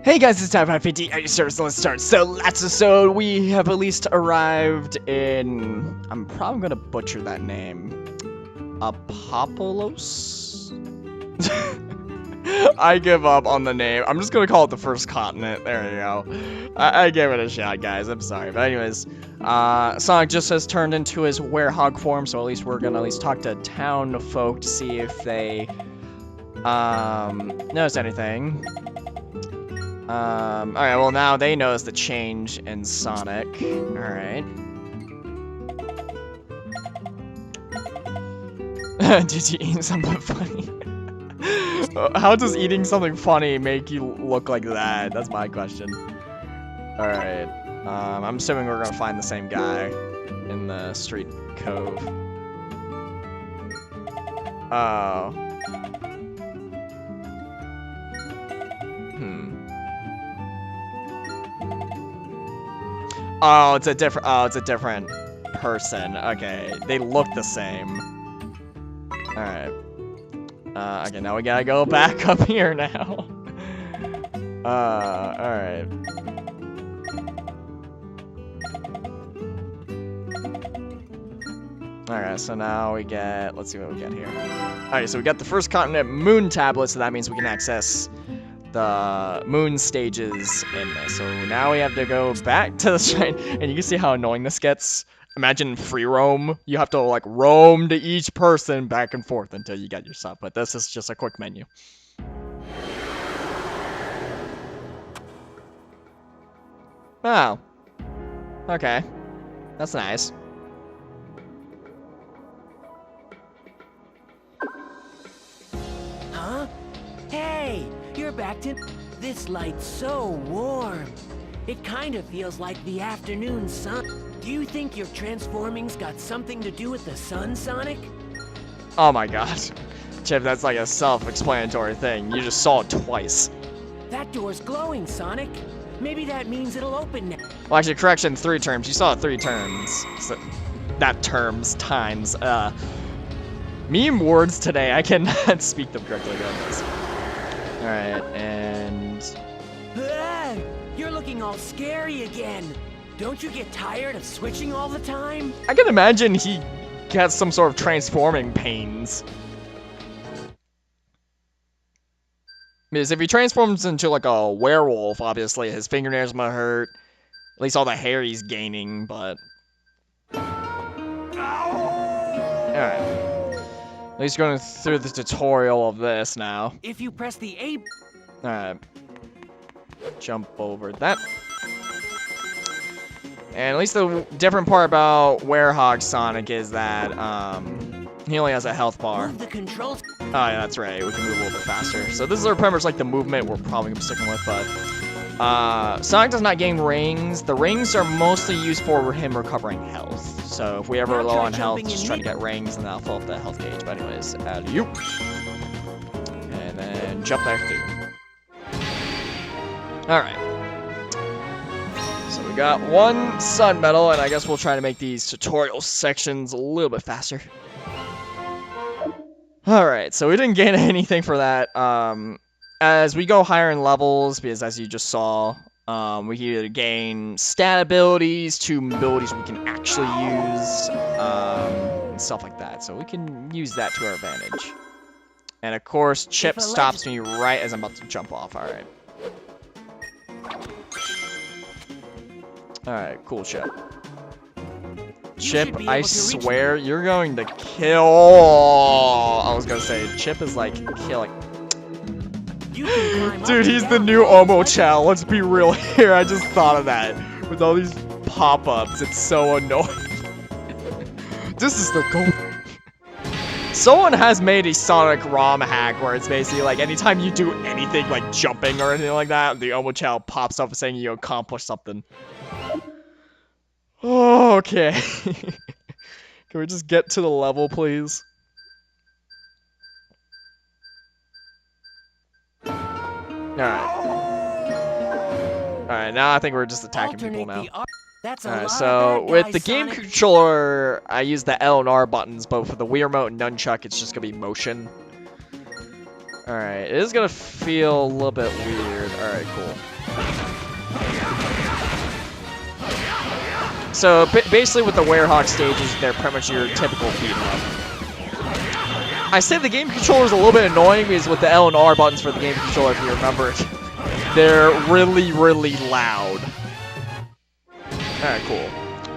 Hey guys, it's time for 50 at your service. Let's start. So last episode, we have at least arrived in. I'm probably gonna butcher that name. Apopolos? I give up on the name. I'm just gonna call it the first continent. There you go. I gave it a shot, guys. I'm sorry, but anyways, Sonic just has turned into his Werehog form, so at least we're gonna talk to town folk to see if they notice anything. Alright, well now they notice the change in Sonic. Alright. Did you eat something funny? How does eating something funny make you look like that? That's my question. Alright. I'm assuming we're gonna find the same guy in the street cove. Oh. Oh, it's a different person. Okay, they look the same. Alright. Okay, now we gotta go back up here now. Alright. Alright, so now we get, let's see what we get here. Alright, so we got the first continent moon tablet, so that means we can access the moon stages in this. So now we have to go back to the shrine, and you can see how annoying this gets. Imagine free roam. You have to like roam to each person back and forth until you get your stuff, but this is just a quick menu. Oh. Okay. That's nice. Huh? Hey! You're back to... This light's so warm. It kind of feels like the afternoon sun. Do you think your transforming's got something to do with the sun, Sonic? Oh my gosh. Chip, that's like a self-explanatory thing. You just saw it twice. That door's glowing, Sonic. Maybe that means it'll open now. Well, actually, correction, 3 terms. You saw it 3 terms. So, not terms, times. Meme words today. I cannot speak them correctly on this. Alright, and... Ah, you're looking all scary again. Don't you get tired of switching all the time? I can imagine he gets some sort of transforming pains. Because if he transforms into like a werewolf, obviously his fingernails might hurt. At least all the hair he's gaining, but... Alright. At least going through the tutorial of this now. If you press the A... Alright. Jump over that. And at least the different part about Werehog Sonic is that, he only has a health bar. Move the controls. Oh yeah, that's right. We can move a little bit faster. So this is pretty much like the movement we're probably gonna be sticking with, but Sonic does not gain rings. The rings are mostly used for him recovering health. So if we ever are low on health, just try to get rings and that'll fill up the health gauge. But anyways, alley-oop. And then jump back through. Alright. So we got 1 sun medal, and I guess we'll try to make these tutorial sections a little bit faster. Alright, so we didn't gain anything for that. As we go higher in levels, because as you just saw, we can either gain stat abilities to abilities we can actually use, and stuff like that. So we can use that to our advantage. And of course, Chip stops me right as I'm about to jump off. Alright. Alright, cool, Chip. Chip, I swear, you're going to kill... I was gonna say, Chip is like killing... Dude, he's the new Omo Chow. Let's be real here. I just thought of that. With all these pop-ups, it's so annoying. This is the goal. Someone has made a Sonic ROM hack where it's basically like anytime you do anything like jumping or anything like that, the Omo Chow pops up saying you accomplished something. Okay. Can we just get to the level, please? Alright. Alright, now I think we're just attacking people now. Alright, so with the game controller, I use the L and R buttons, but for the Wii Remote and Nunchuck, it's just gonna be motion. Alright, it is gonna feel a little bit weird. Alright, cool. So basically with the Werehog stages, they're pretty much your typical beat 'em up. I say the game controller is a little bit annoying because with the L and R buttons for the game controller, if you remember, they're really, really loud. Alright, cool.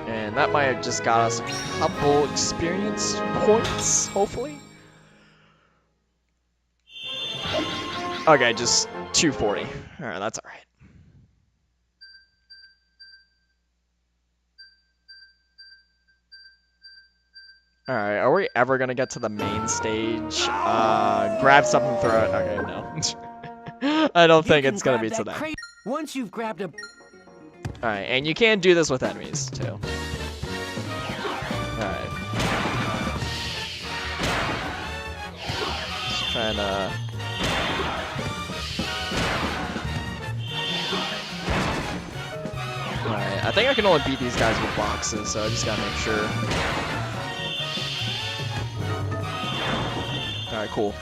And that might have just got us a couple experience points, hopefully. Okay, just 240. Alright, that's alright. Alright, are we ever gonna get to the main stage? Grab something, throw it. Okay, no. I don't think it's gonna be today. Once you've grabbed a... Alright, and you can do this with enemies, too. Alright. Just trying to... Alright, I think I can only beat these guys with boxes, so I just gotta make sure. Alright, cool.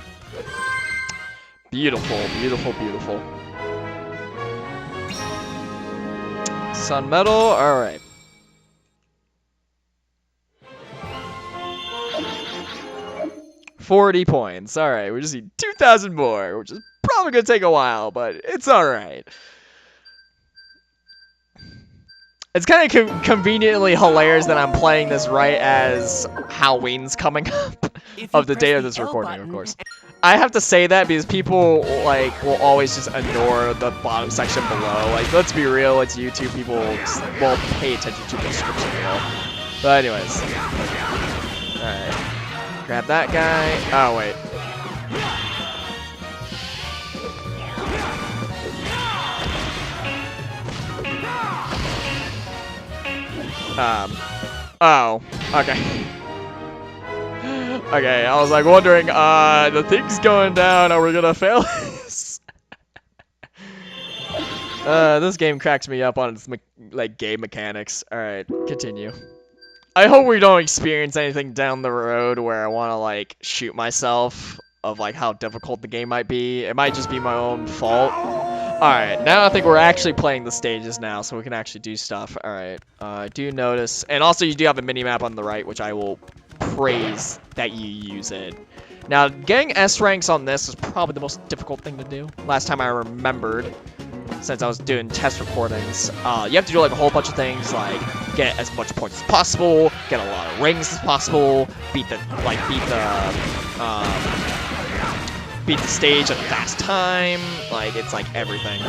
Beautiful, beautiful, beautiful. Sun Metal, alright. $40 points. Alright, we just need 2,000 more, which is probably gonna take a while, but it's alright. It's kind of conveniently hilarious that I'm playing this right as Halloween's coming up of the day of this recording, of course. I have to say that because people like will always just ignore the bottom section below. Like, let's be real, it's YouTube. People won't pay attention to the description below. But anyways, all right, grab that guy. Oh wait. Oh, okay. Okay, I was like wondering, the thing's going down, are we gonna fail this? This game cracks me up on its, like, game mechanics. Alright, continue. I hope we don't experience anything down the road where I wanna, like, shoot myself of, like, how difficult the game might be. It might just be my own fault. Alright, now I think we're actually playing the stages now, so we can actually do stuff. Alright, I do notice, and also you do have a mini-map on the right, which I will praise that you use it. Now, getting S ranks on this is probably the most difficult thing to do. Last time I remembered, since I was doing test recordings, you have to do like a whole bunch of things, like get as much points as possible, get a lot of rings as possible, beat the stage at a fast time. Like, it's like everything.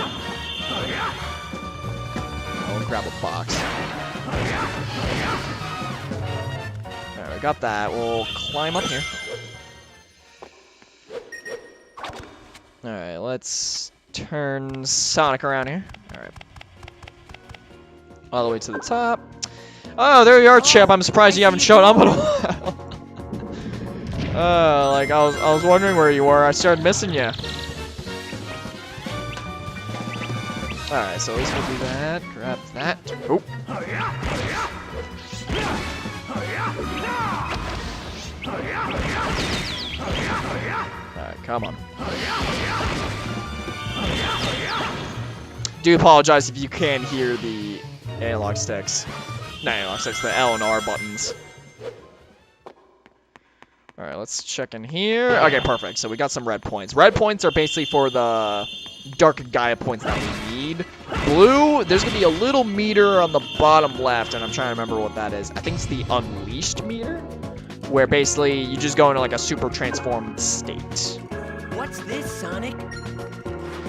I'll grab a box. Alright, we got that. We'll climb up here. Alright, let's turn Sonic around here. Alright. All the way to the top. Oh, there you are, Chip. I'm surprised you haven't shown up in a while. Like I was wondering where you were. I started missing you. Alright, so at least we'll do that. Grab that. Oh. Alright, come on. Do apologize if you can't hear the analog sticks. Not analog sticks, the L and R buttons. Alright, let's check in here. Okay, perfect. So we got some red points. Red points are basically for the Dark Gaia points that we need. Blue, there's going to be a little meter on the bottom left, and I'm trying to remember what that is. I think it's the Unleashed meter, where basically you just go into like a super transformed state. What's this, Sonic?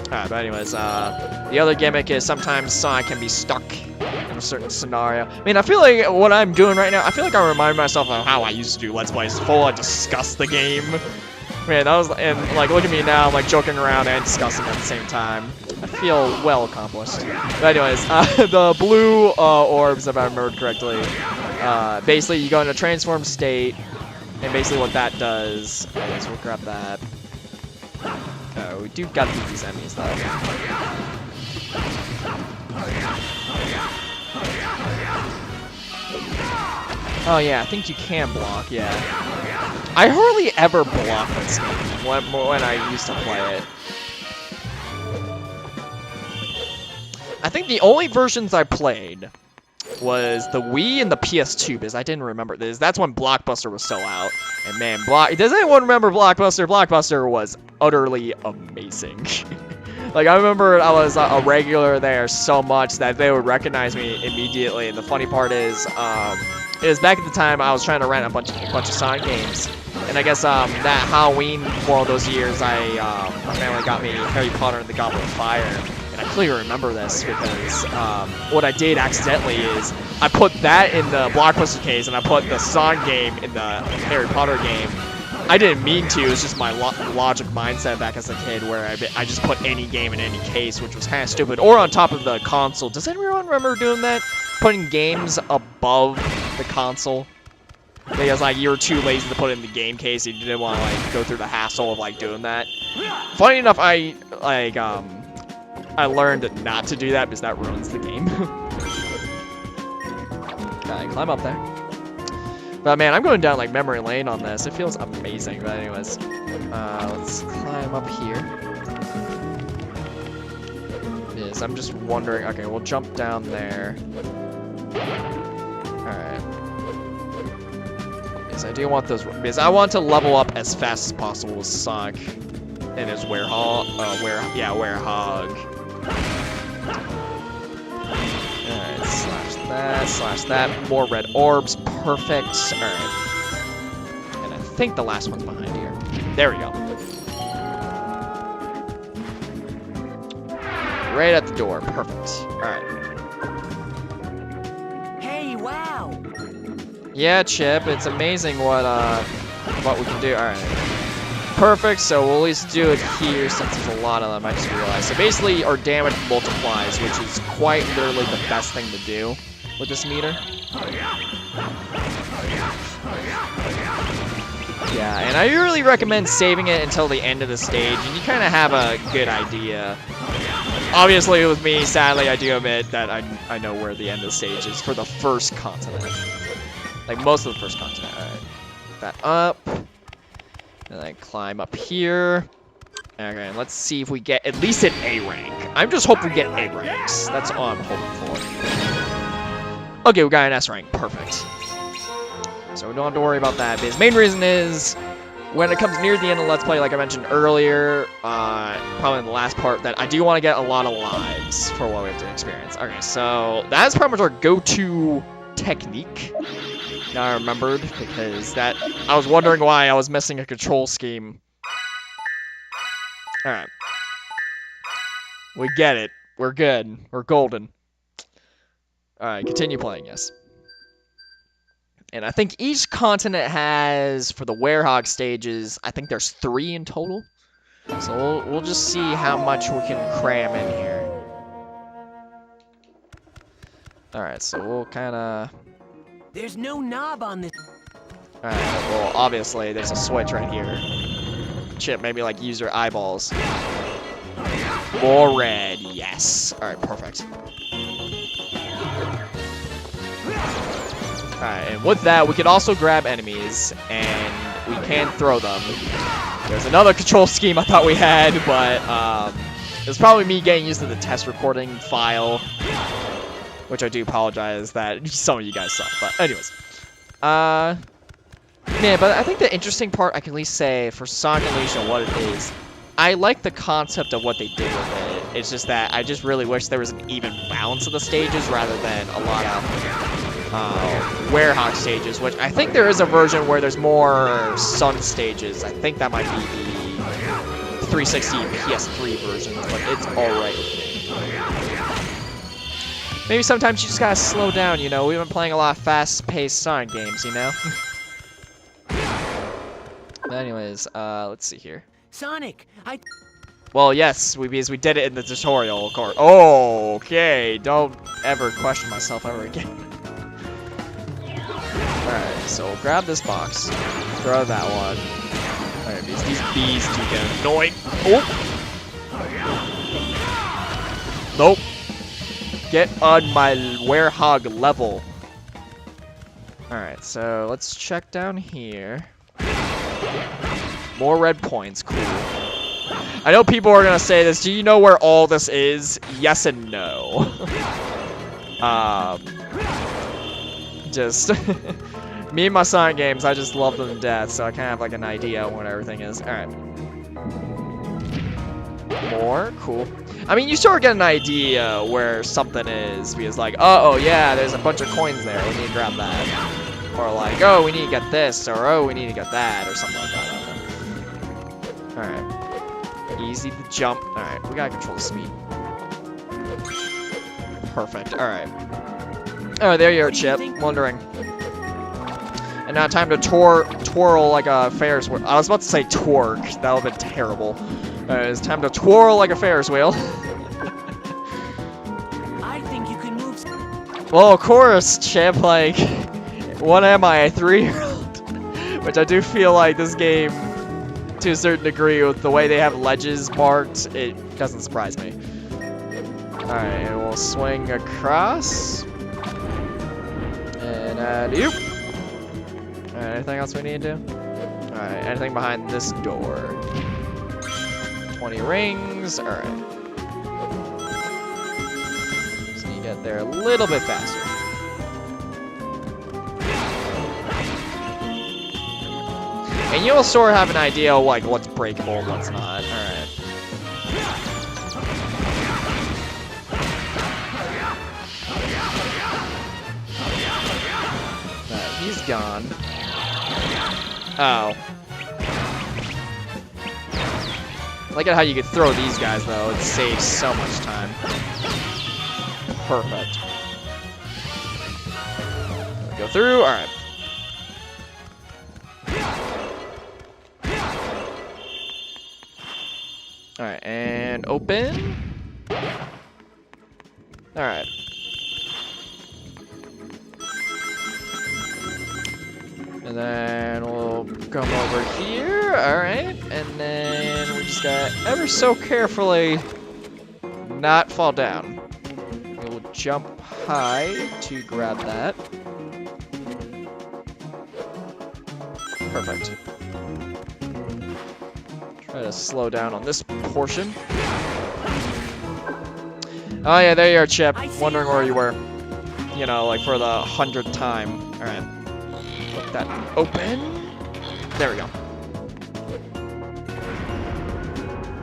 Alright, but anyways, the other gimmick is sometimes Sonic can be stuck in a certain scenario. I mean, I feel like what I'm doing right now, I feel like I remind myself of how I used to do Let's Plays, full on discuss the game. Man, that was, and like, look at me now, I'm like joking around and discussing at the same time. I feel well accomplished. But anyways, the blue orbs, if I remember correctly, basically you go in a transformed state, and basically what that does is we'll grab that. We do gotta beat these enemies though. Oh yeah, I think you can block, yeah. I hardly ever block this game when I used to play it. I think the only versions I played was the Wii and the PS2, because I didn't remember this. That's when Blockbuster was still out. And man, does anyone remember Blockbuster? Blockbuster was utterly amazing. Like, I remember I was a regular there so much that they would recognize me immediately. And the funny part is, it was back at the time I was trying to rent a bunch of Sonic games. And I guess that Halloween for all those years, my family got me Harry Potter and the Goblet of Fire. I clearly remember this because what I did accidentally is I put that in the Blockbuster case and I put the Sonic game in the Harry Potter game. I didn't mean to. It was just my logic mindset back as a kid where I just put any game in any case, which was kind of stupid. Or on top of the console. Does anyone remember doing that? Putting games above the console? Because like you were too lazy to put it in the game case and you didn't want to like go through the hassle of like doing that. Funny enough, I learned not to do that because that ruins the game. Okay, climb up there. But man, I'm going down like memory lane on this. It feels amazing. But anyways, let's climb up here. Yes, I'm just wondering. Okay, we'll jump down there. Alright. Yes, I do want those because I want to level up as fast as possible with Sonic and his Werehog. Werehog. Alright, slash that. More red orbs. Perfect. Alright. And I think the last one's behind here. There we go. Right at the door. Perfect. Alright. Hey, wow! Yeah, Chip, it's amazing what we can do. Alright. Perfect, so we'll at least do it here since there's a lot of them, I just realized. So basically, our damage multiplies, which is quite literally the best thing to do with this meter. Yeah, and I really recommend saving it until the end of the stage, and you kind of have a good idea. Obviously, with me, sadly, I do admit that I know where the end of the stage is for the first continent. Like, most of the first continent. Alright. That up. And then climb up here. Okay, and let's see if we get at least an A rank. I'm just hoping we get A ranks. That's all I'm hoping for. Okay, we got an S rank. Perfect. So we don't have to worry about that. His main reason is when it comes near the end of Let's Play, like I mentioned earlier, probably in the last part, that I do want to get a lot of lives for what we have to experience. Okay, so that's pretty much our go-to technique. Now I remembered, because I was wondering why I was missing a control scheme. Alright. We get it. We're good. We're golden. Alright, continue playing, yes. And I think each continent has, for the Werehog stages, I think there's 3 in total. So we'll just see how much we can cram in here. Alright, so we'll kind of... There's no knob on this. Alright, well, obviously, there's a switch right here. Chip, maybe, like, use your eyeballs. More red, yes. Alright, perfect. Alright, and with that, we can also grab enemies, and we can throw them. There's another control scheme I thought we had, but, it was probably me getting used to the test recording file. Which I do apologize that some of you guys saw. But anyways. Man, but I think the interesting part I can at least say for Sonic Unleashed what it is, I like the concept of what they did with it. It's just that I just really wish there was an even balance of the stages rather than a lot of Werehog stages, which I think there is a version where there's more Sun stages. I think that might be the 360 PS3 version, but it's alright with me. Maybe sometimes you just gotta slow down, you know? We've been playing a lot of fast-paced Sonic games, you know? But anyways, let's see here. Sonic, Well, yes, because we did it in the tutorial, of course. Oh, okay. Don't ever question myself ever again. Alright, so we'll grab this box. Throw that one. Alright, because these bees do get annoying. Oh! Nope. Get on my Werehog level. Alright, so let's check down here. More red points, cool. I know people are gonna say this. Do you know where all this is? Yes and no. Just me and my Sonic games, I just love them to death, so I kind of have like an idea of what everything is. All right. More, cool. I mean, you sort of get an idea where something is because, like, oh yeah, there's a bunch of coins there. We need to grab that. Or like, oh, we need to get this, or oh, we need to get that, or something like that. All right. Easy to jump. All right, we gotta control the speed. Perfect. All right. Oh, there you are, Chip. Wondering. And now time to twirl like a Ferris wheel. I was about to say twerk. That would have been terrible. It's time to twirl like a Ferris wheel. I think you can move. Well, of course, Chip. Like, what am I, a 3-year-old? Which I do feel like this game, to a certain degree, with the way they have ledges marked, it doesn't surprise me. Alright, and we'll swing across. And you. Anything else we need to do? Alright, anything behind this door? 20 rings. Alright. So you get there a little bit faster. And you'll sort of have an idea of like what's breakable and what's not. Alright. Alright, he's gone. Oh. Look at how you could throw these guys though. It saves so much time. Perfect. Go through. Alright. Alright, and open. Alright. And then we'll come over here. Alright. And then we just gotta ever so carefully not fall down. We'll jump high to grab that. Perfect. Try to slow down on this portion. Oh yeah, there you are, Chip. Wondering where you were. You know, like for the 100th time. Alright. Flip that open. There we go.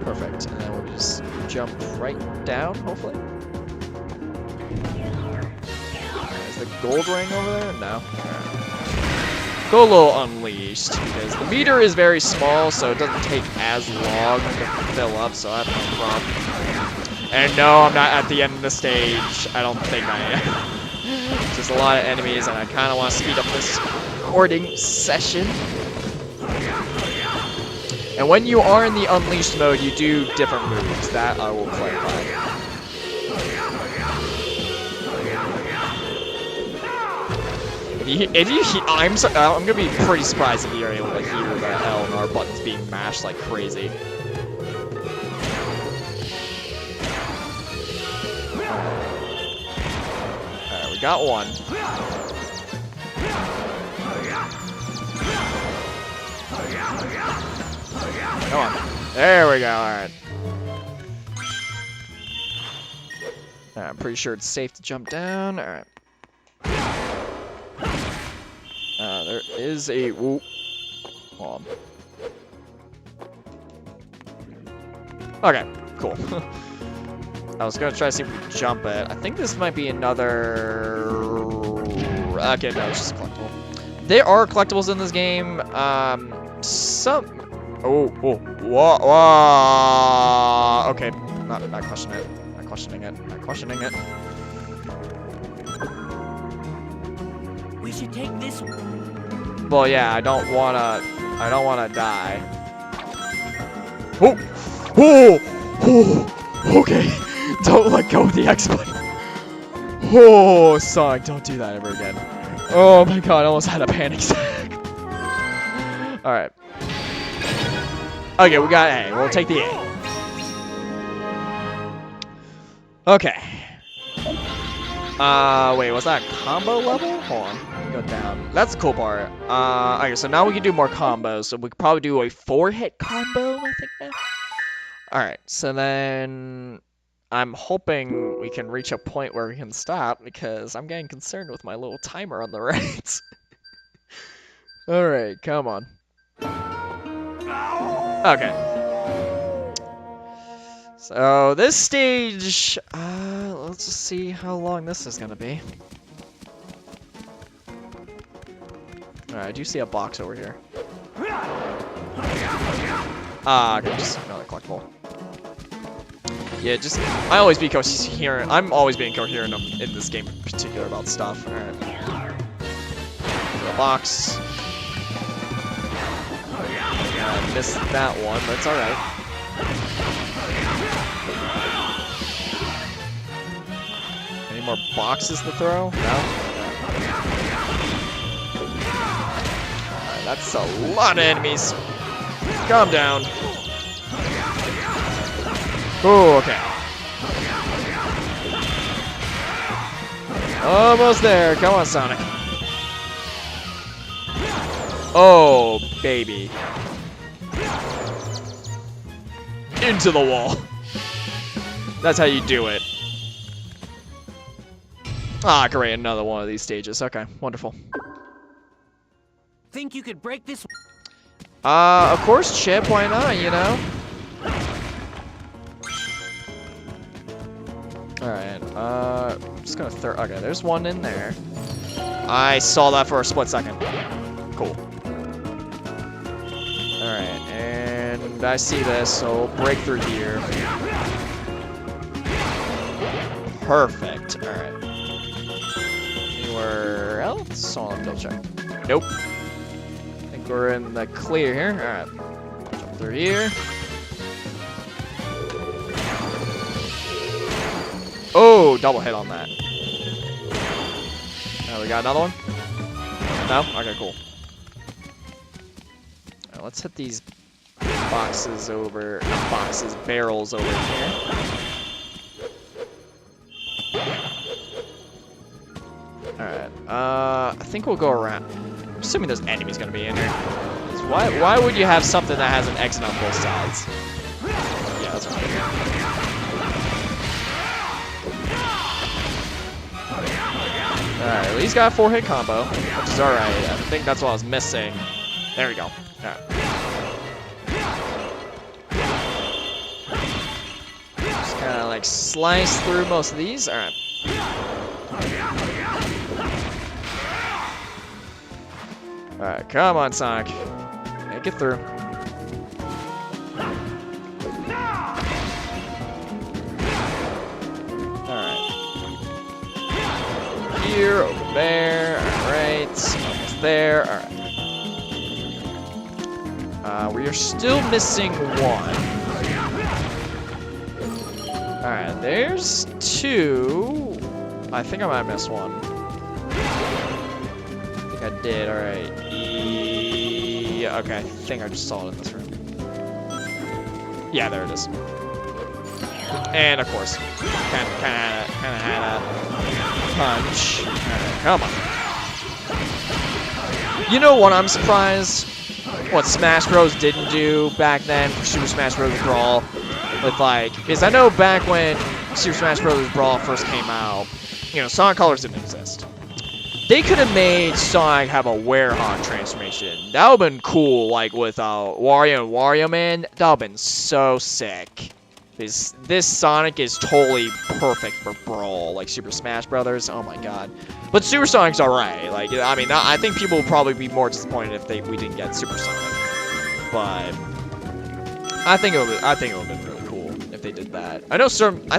Perfect. And then we'll just jump right down, hopefully. Is the gold ring over there? No. Alright. Go a little unleashed, because the meter is very small, so it doesn't take as long to fill up, so I have no problem. And no, I'm not at the end of the stage. I don't think I am. Just a lot of enemies, and I kind of want to speed up this recording session. And when you are in the unleashed mode, you do different moves. That I will clarify. I'm gonna be pretty surprised if you're able to hear the L and R buttons being mashed like crazy. Alright, we got one. Come on. There we go, alright. I'm pretty sure it's safe to jump down. Alright. There is a... Whoop. Hold on. Okay, cool. I was gonna try to see if we could jump it. I think this might be another... Okay, no, it's just a collectible. There are collectibles in this game. Some... Oh, whoa. Okay, not questioning it. Not questioning it. We should take this one. Well, yeah, I don't wanna die. Oh, okay. Don't let go of the X button. Oh, Sonic, don't do that ever again. Oh my god, I almost had a panic attack. All right. Okay, we got A. We'll take the A. Okay. Wait, was that combo level? Hold on, go down. That's the cool part. Okay, so now we can do more combos. So we could probably do a 4-hit combo, I think. Now. All right, so then I'm hoping we can reach a point where we can stop because I'm getting concerned with my little timer on the right. All right, come on. Okay. So this stage, let's just see how long this is gonna be. Alright, I do see a box over here. Okay, just another collectible. Yeah, just, I'm always being coherent in this game in particular about stuff. Alright. The box. Yeah, I missed that one, but it's alright. Any more boxes to throw? No? Alright, that's a lot of enemies. Calm down. Oh, okay. Almost there. Come on, Sonic. Oh, baby. Into the wall. That's how you do it. Ah, great. Another one of these stages. Okay, wonderful. Think you could break this? Of course, Chip. Why not, you know? Alright, I'm just gonna throw. Okay, there's one in there. I saw that for a split second. Cool. Alright, and I see this, so we'll break through here. Perfect. Alright. Anywhere else? On double check. Nope. I think we're in the clear here. Alright. Jump through here. Oh, double hit on that. Now we got another one? No? Okay, cool. Alright, let's hit these boxes over, not boxes, barrels over here. Alright, I think we'll go around. I'm assuming there's enemies gonna be in here. Why would you have something that has an exit on both sides? Yeah, that's right. Alright, at least got a 4-hit combo, which is alright. I think that's what I was missing. There we go. Alright. Just kind of like slice through most of these. Alright. Alright, come on, Sonic. Make it through. Here, over there, alright, almost there, alright. We are still missing one. Alright, there's 2. I think I might have missed one. I think I did, alright. Yeah, okay, I think I just saw it in this room. Yeah, there it is. And of course, kind of had a punch. Alright, come on. You know what? I'm surprised what Smash Bros. Didn't do back then for Super Smash Bros. Brawl. With like, because I know back when Super Smash Bros. Brawl first came out, you know, Sonic Colors didn't exist. They could have made Sonic have a Werehog transformation. That would have been cool, like with Wario and Wario Man. That would have been so sick. This Sonic is totally perfect for Brawl, like Super Smash Brothers. Oh my god! But Super Sonic's alright. Like, I mean, I think people would probably be more disappointed if we didn't get Super Sonic. But I think it would have been really cool if they did that. I know I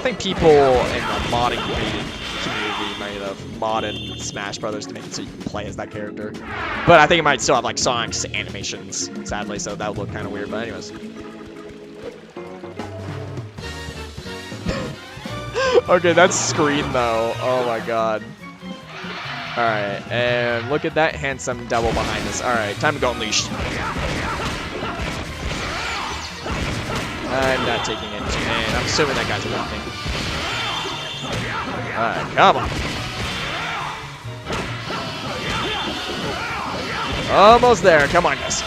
think people in the modding community might have modded Smash Brothers to make it so you can play as that character. But I think it might still have like Sonic's animations, sadly, so that would look kind of weird. But anyways. Okay, that's screen though. Oh my god. Alright, and look at that handsome devil behind us. Alright, time to go unleashed. I'm not taking it, and I'm assuming that guy's walking. Alright, come on. Almost there. Come on, guys.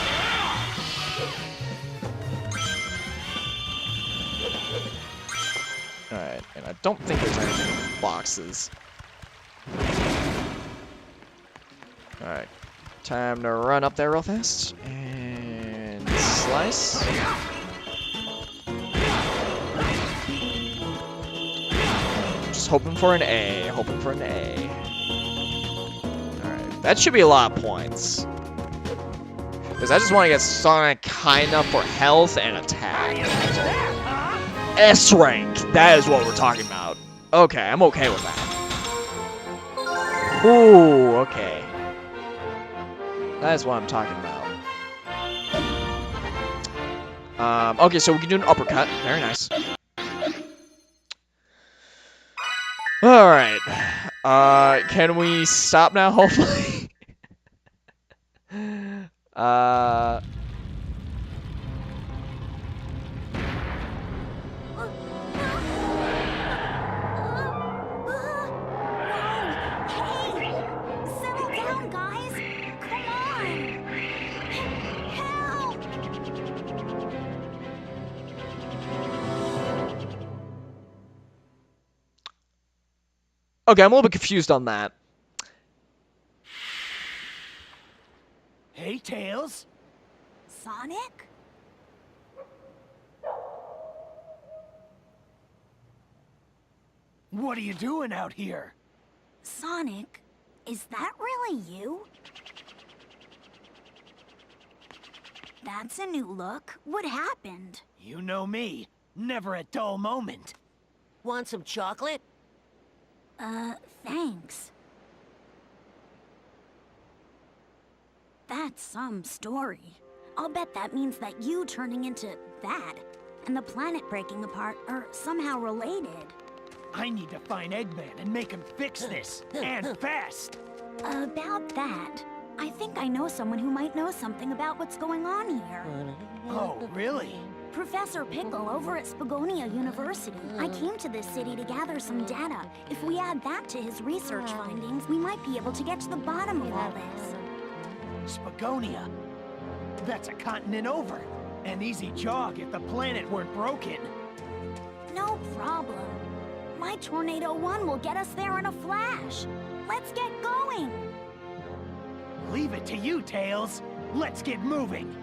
Alright, and I don't think there's any boxes. Alright. Time to run up there real fast. And slice. Just hoping for an A. Hoping for an A. Alright. That should be a lot of points. Because I just want to get Sonic kind of for health and attack. S rank. That is what we're talking about. Okay, I'm okay with that. Ooh, okay. That is what I'm talking about. Okay, so we can do an uppercut. Very nice. Alright. Can we stop now, hopefully? Okay, I'm a little bit confused on that. Hey, Tails. Sonic? What are you doing out here? Sonic, is that really you? That's a new look. What happened? You know me. Never a dull moment. Want some chocolate? Thanks. That's some story. I'll bet that means that you turning into that and the planet breaking apart are somehow related. I need to find Eggman and make him fix this, and fast! About that, I think I know someone who might know something about what's going on here. Oh, really? Professor Pickle over at Spagonia University. I came to this city to gather some data. If we add that to his research findings, we might be able to get to the bottom of all this. Spagonia? That's a continent over. An easy jog if the planet weren't broken. No problem. My Tornado 1 will get us there in a flash. Let's get going. Leave it to you, Tails. Let's get moving.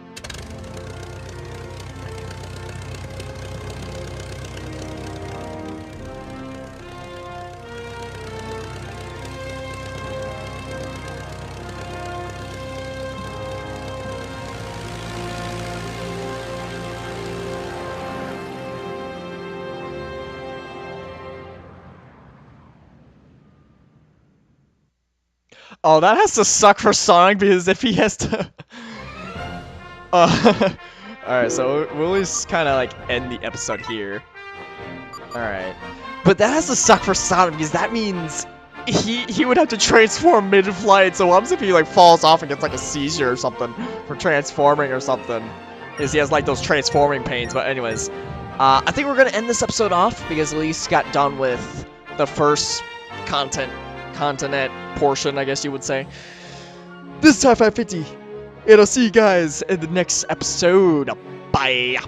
Oh, that has to suck for Sonic because if he has to... Alright, so we'll just kind of like end the episode here. Alright. But that has to suck for Sonic because that means he would have to transform mid-flight. So what happens if he like falls off and gets like a seizure or something for transforming or something? Because he has like those transforming pains. But anyways, I think we're going to end this episode off because Elise got done with the first continent portion, I guess you would say. This is Time 550, and I'll see you guys in the next episode. Bye.